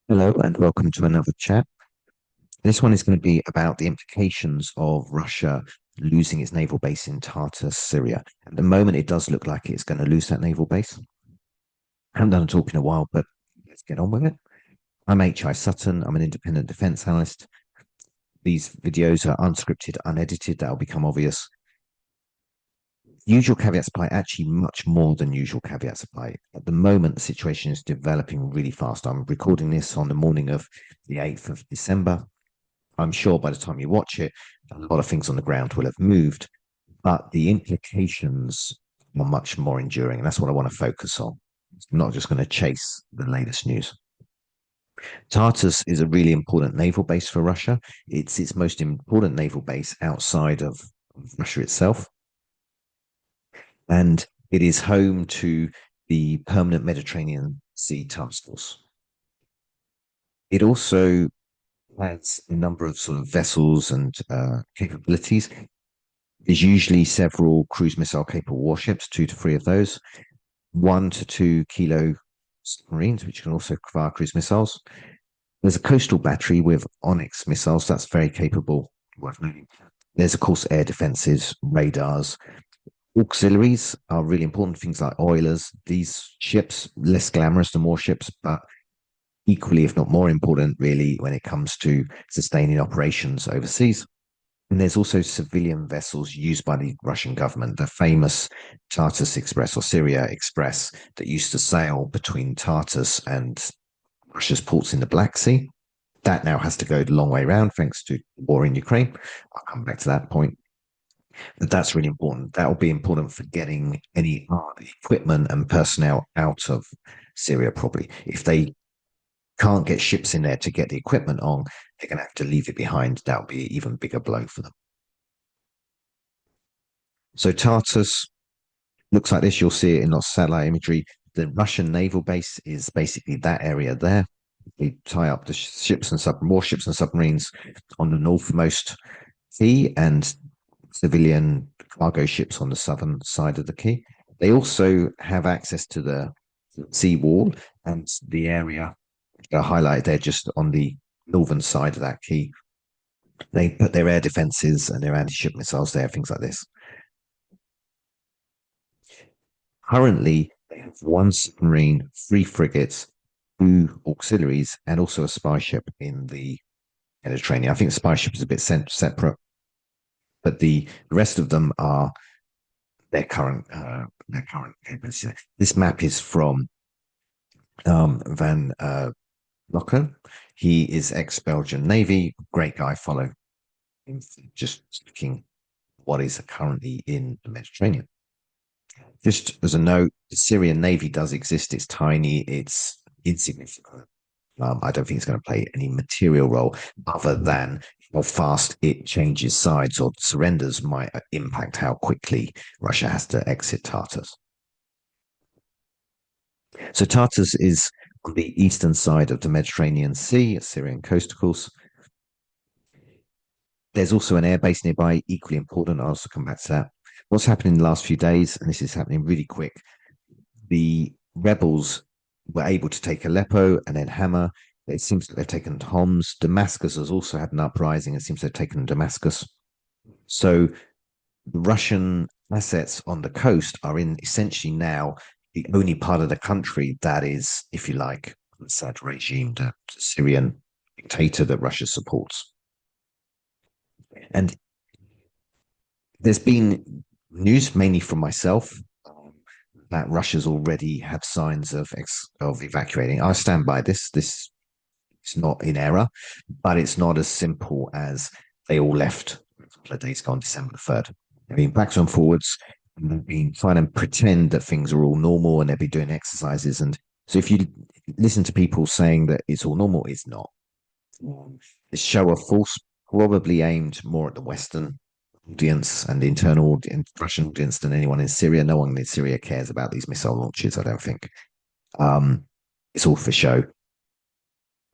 Hello and welcome to another chat. This one is going to be about the implications of Russia losing its naval base in Tartus, Syria. At the moment, it does look like it's going to lose that naval base. I haven't done a talk in a while, but let's get on with it. I'm H.I. Sutton. I'm an independent defense analyst. These videos are unscripted, unedited. That'll become obvious. Usual caveats apply, actually much more than usual caveats apply. At the moment, the situation is developing really fast. I'm recording this on the morning of the 8th of December. I'm sure by the time you watch it, a lot of things on the ground will have moved, but the implications are much more enduring. And that's what I want to focus on. I'm not just going to chase the latest news. Tartus is a really important naval base for Russia. It's its most important naval base outside of Russia itself. And it is home to the Permanent Mediterranean Sea Task Force. It also has a number of sort of vessels and capabilities. There's usually several cruise missile capable warships, 2 to 3 of those, 1 to 2 kilo submarines, which can also fire cruise missiles. There's a coastal battery with Onyx missiles. That's very capable. There's, of course, air defenses, radars. Auxiliaries are really important. Things like oilers. These ships, less glamorous than warships, but equally, if not more important, really, when it comes to sustaining operations overseas. And there's also civilian vessels used by the Russian government, the famous Tartus Express or Syria Express that used to sail between Tartus and Russia's ports in the Black Sea. That now has to go the long way around thanks to the war in Ukraine. I'll come back to that point. But that's really important. That will be important for getting any equipment and personnel out of Syria, probably. If they can't get ships in there to get the equipment on, they're going to have to leave it behind. That'll be an even bigger blow for them. So Tartus looks like this. You'll see it in lots of satellite imagery. The Russian naval base is basically that area there. They tie up the ships and warships and submarines on the northmost quay and civilian cargo ships on the southern side of the quay. They also have access to the sea wall and the area highlighted there just on the northern side of that quay. They put their air defenses and their anti-ship missiles there, things like this. Currently, they have 1 submarine, 3 frigates, 2 auxiliaries, and also a spy ship in the Mediterranean. I think the spy ship is a bit separate, but the rest of them are their current capabilities. This map is from Van Locken. He is ex-Belgian Navy, great guy. Follow him, just looking what is currently in the Mediterranean. Just as a note, the Syrian Navy does exist. It's tiny, it's insignificant. I don't think it's going to play any material role other than how fast it changes sides or surrenders might impact how quickly Russia has to exit Tartus. So Tartus is on the eastern side of the Mediterranean Sea, Syrian coast, of course. There's also an airbase nearby, equally important. I'll also come back to that. What's happened in the last few days, and this is happening really quick, the rebels were able to take Aleppo and then Hama. It seems that they've taken Homs. Damascus has also had an uprising. It seems they've taken Damascus. So the Russian assets on the coast are in essentially now the only part of the country that is, if you like, the Assad regime, the Syrian dictator that Russia supports. And there's been news mainly from myself that Russia's already had signs of evacuating. I stand by this. This is not in error, but it's not as simple as they all left a couple of days ago on December the 3rd. They've been backwards and forwards, and they've been trying to pretend that things are all normal, and they'll be doing exercises. And so if you listen to people saying that it's all normal, it's not. This show of force probably aimed more at the Western audience and the internal Russian audience than anyone in Syria. No one in Syria cares about these missile launches, I don't think. It's all for show.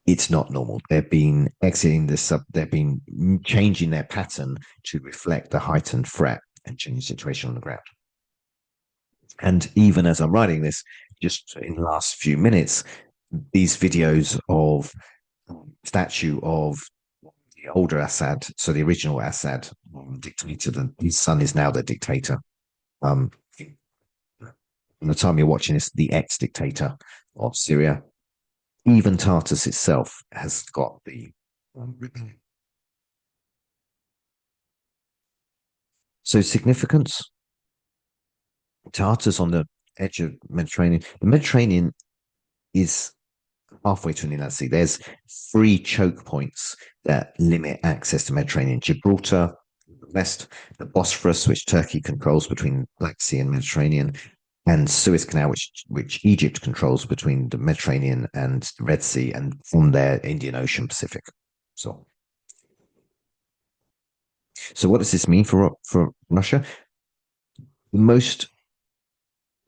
It's not normal. They've been exiting this they've been changing their pattern to reflect the heightened threat and changing situation on the ground. And even as I'm writing this, just in the last few minutes, these videos of statue of the older Assad, so the original Assad dictator, his son is now the dictator. Um, from the time you're watching this, the ex-dictator of Syria, even Tartus itself has got the so significance. Tartus on the edge of Mediterranean. The Mediterranean is halfway to an inland sea. There's three choke points that limit access to Mediterranean: Gibraltar, west, the Bosphorus, which Turkey controls between Black Sea and Mediterranean, and Suez Canal, which Egypt controls between the Mediterranean and the Red Sea, and from there, Indian Ocean, Pacific. So, so what does this mean for Russia? The most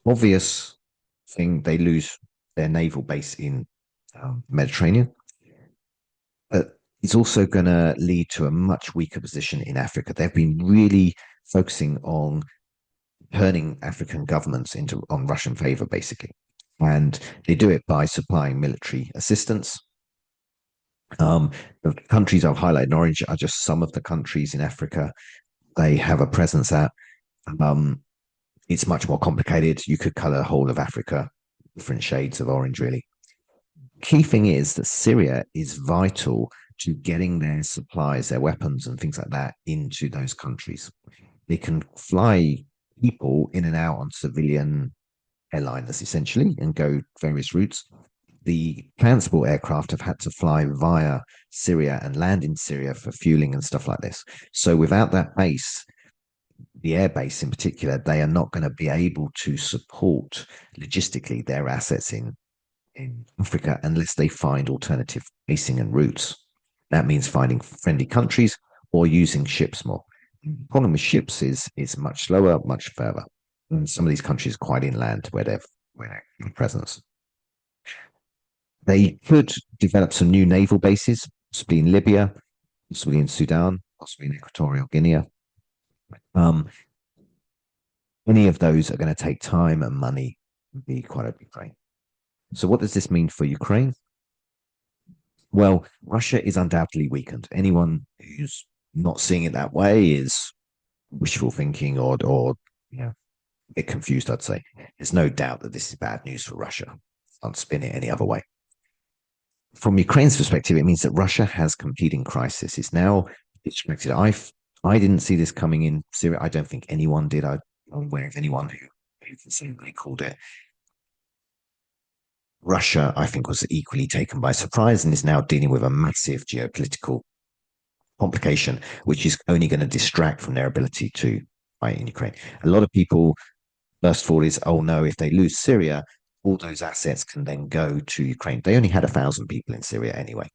obvious thing, they lose their naval base in Mediterranean. But it's also going to lead to a much weaker position in Africa. They've been really focusing on turning African governments into on Russian favor, basically, and they do it by supplying military assistance. The countries I've highlighted in orange are just some of the countries in Africa they have a presence at. Um, it's much more complicated. You could color the whole of Africa different shades of orange, really. Key thing is that Syria is vital to getting their supplies, their weapons, and things like that into those countries. They can fly people in and out on civilian airliners essentially and go various routes. The transport aircraft have had to fly via Syria and land in Syria for fueling and stuff like this. So without that base, the air base in particular, they are not going to be able to support logistically their assets in Africa unless they find alternative basing and routes. That means finding friendly countries or using ships more. The problem with ships is it's much slower, much further. And some of these countries are quite inland where they're presence. They could develop some new naval bases, possibly in Libya, possibly in Sudan, possibly in Equatorial Guinea. Um, any of those are going to take time and money and be quite a big drain. So, what does this mean for Ukraine? Well, Russia is undoubtedly weakened. Anyone who's not seeing it that way is wishful thinking or yeah, a bit confused, I'd say. There's no doubt that this is bad news for Russia. Can't spin it any other way. From Ukraine's perspective, it means that Russia has competing crisis. It's now distracted. I didn't see this coming in Syria. I don't think anyone did. I'm aware of anyone who conceivably called it. Russia, I think, was equally taken by surprise and is now dealing with a massive geopolitical complication, which is only going to distract from their ability to fight in Ukraine. A lot of people, first of all, is, oh no, if they lose Syria, all those assets can then go to Ukraine. They only had 1,000 people in Syria anyway.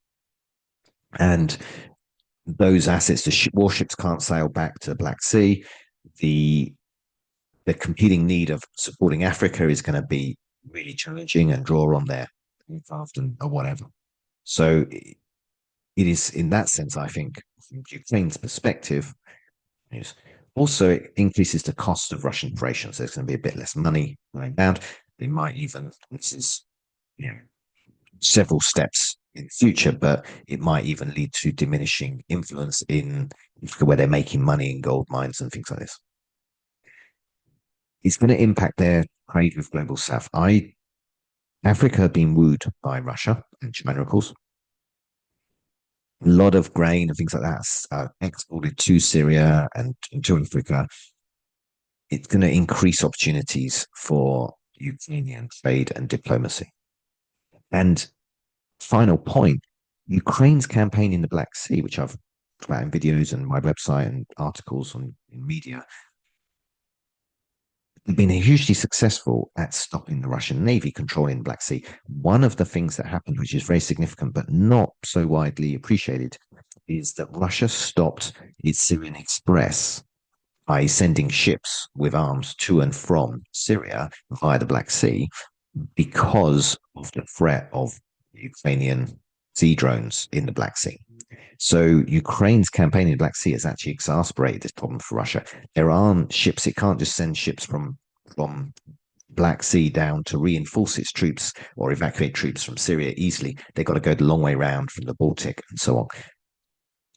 And those assets, the warships can't sail back to the Black Sea. The the competing need of supporting Africa is going to be really challenging and draw on their aircraft or whatever. So it is in that sense, I think, from Ukraine's perspective, is also it increases the cost of Russian operations. There's going to be a bit less money going down. They might even, this is you know, several steps in the future, but it might even lead to diminishing influence in Africa where they're making money in gold mines and things like this. It's going to impact their trade with global south. Africa had been wooed by Russia, ancient miracles. A lot of grain and things like that are exported to Syria and to Africa. It's going to increase opportunities for Ukrainian trade and diplomacy. And final point, Ukraine's campaign in the Black Sea, which I've talked about in videos and my website and articles in media, have been hugely successful at stopping the Russian Navy controlling the Black Sea. One of the things that happened, which is very significant but not so widely appreciated, is that Russia stopped its Syrian Express by sending ships with arms to and from Syria via the Black Sea because of the threat of Ukrainian sea drones in the Black Sea. So Ukraine's campaign in the Black Sea has actually exacerbated this problem for Russia. There aren't ships; it can't just send ships from Black Sea down to reinforce its troops or evacuate troops from Syria easily. They've got to go the long way round from the Baltic and so on.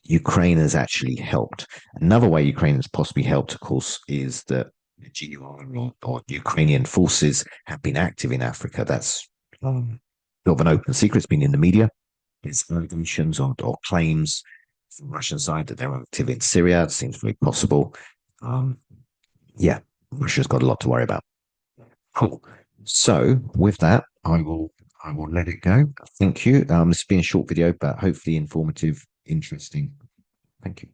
Ukraine has actually helped. Another way Ukraine has possibly helped, of course, is that GUR or Ukrainian forces have been active in Africa. That's sort of an open secret. It's been in the media. There's allegations or claims from the Russian side that they're active in Syria. It seems very possible. Yeah, Russia's got a lot to worry about. Cool. So with that, I will let it go. Thank you. This has been a short video, but hopefully informative, interesting. Thank you.